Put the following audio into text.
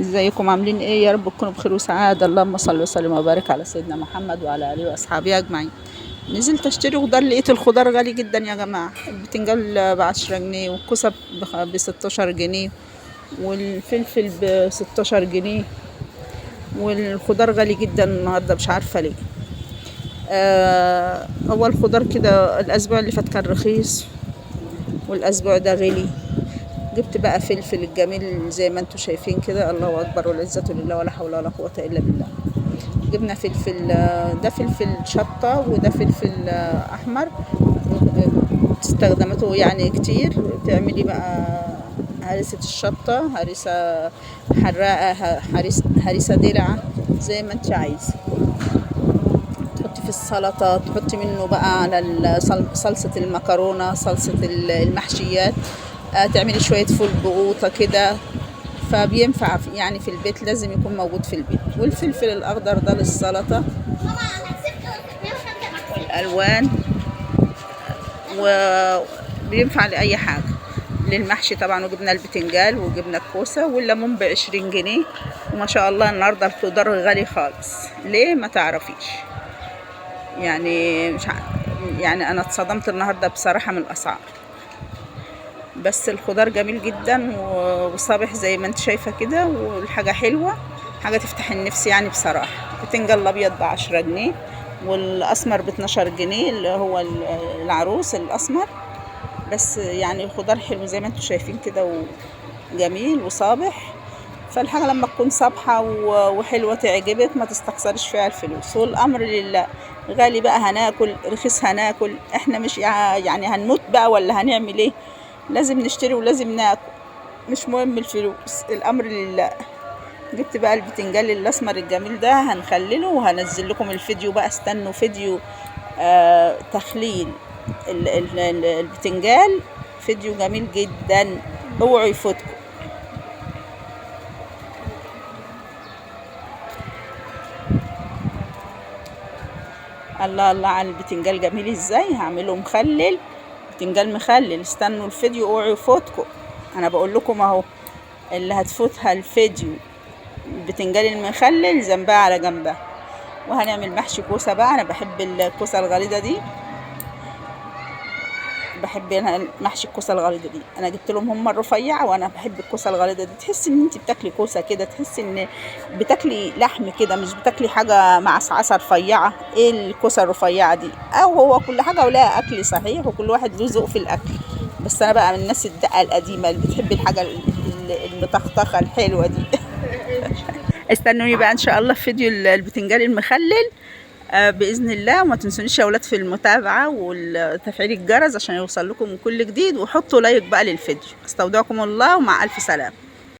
ازيكم عاملين ايه؟ يا رب تكونوا بخير وسعادة. اللهم صل وسلم وبارك على سيدنا محمد وعلى اله واصحابه اجمعين. نزلت اشتري خضار، لقيت الخضار غالي جدا يا جماعة. البتنجان ب10 جنيه، والكوسة ب16 جنيه، والفلفل ب16 جنيه، والخضار غالي جدا النهاردة، مش عارفة ليه. هو الخضار كده الاسبوع اللي فات كان رخيص، والاسبوع ده غلي. جبت بقى فلفل الجميل زي ما انتم شايفين كده، الله اكبر والعزة لله ولا حول ولا قوة الا بالله. جبنا فلفل، ده فلفل شطة وده فلفل احمر. استخدمته يعني كتير. تعملي بقى هريسة الشطة، هريسة حراقة، هريسة دلع، زي ما انت عايزة. تحطي في السلطة، تحطي منه بقى على صلصة المكرونة، صلصة المحشيات. تعملي شوية فول بقوطة كده. فبينفع يعني في البيت، لازم يكون موجود في البيت. والفلفل الأخضر ده للسلطة والألوان، وبينفع لأي حاجة، للمحشي طبعا. وجبنا البتنجال وجبنا الكوسة، والليمون ب20 جنيه. وما شاء الله النهاردة الخضار غالي خالص. ليه؟ ما تعرفيش. يعني مش يعني أنا اتصدمت النهاردة بصراحة من الأسعار. بس الخضار جميل جدا وصابح زي ما انت شايفة كده، والحاجة حلوة، حاجة تفتح النفس يعني بصراحة. البتنجان الأبيض ب10 جنيه، والأسمر ب12 جنيه، اللي هو العروس الأسمر. بس يعني الخضار حلو زي ما انتم شايفين كده، وجميل وصابح. فالحاجة لما تكون صابحة وحلوة تعجبك، ما تستخسرش فيها الفلوس. والأمر لله. غالي بقى هناكل، رخيص هناكل. احنا مش يعني هنموت بقى ولا هنعمل ايه؟ لازم نشتري ولازم ناكل، مش مهم الفلوس، الأمر لله. جبت بقى البتنجان الأسمر الجميل ده، هنخلله وهنزل لكم الفيديو بقى. استنوا فيديو تخليل البتنجان، فيديو جميل جدا، اوعوا يفوتكم. الله الله على البتنجان جميل ازاي. هعمله مخلل، بتنجان مخلل. استنوا الفيديو، اوعوا يفوتكم. انا بقول لكم اهو، اللي هتفوتها الفيديو البتنجان المخلل ذنبها على جنبها. وهنعمل محشي كوسه بقى. انا بحب الكوسه الغليظه دي، بحب انا محشي الكوسه الغليظه دي. انا جبت لهم هم الرفيعه، وانا بحب الكوسه الغليظه دي. تحسي ان انت بتاكلي كوسه كده، تحسي ان بتاكلي لحم كده، مش بتاكلي حاجه معصعصه رفيعه. ايه الكوسه الرفيعه دي؟ او هو كل حاجه ولها اكل صحيح، وكل واحد له ذوق في الاكل. بس انا بقى من الناس الدقه القديمه اللي بتحب الحاجه المطخطخه الحلوه دي. استنوني بقى ان شاء الله في فيديو البتنجان المخلل باذن الله. وما تنسونيش يا اولاد في المتابعه وتفعيل الجرس عشان يوصل لكم كل جديد. وحطوا لايك بقى للفيديو. استودعكم الله، ومع الف سلامه.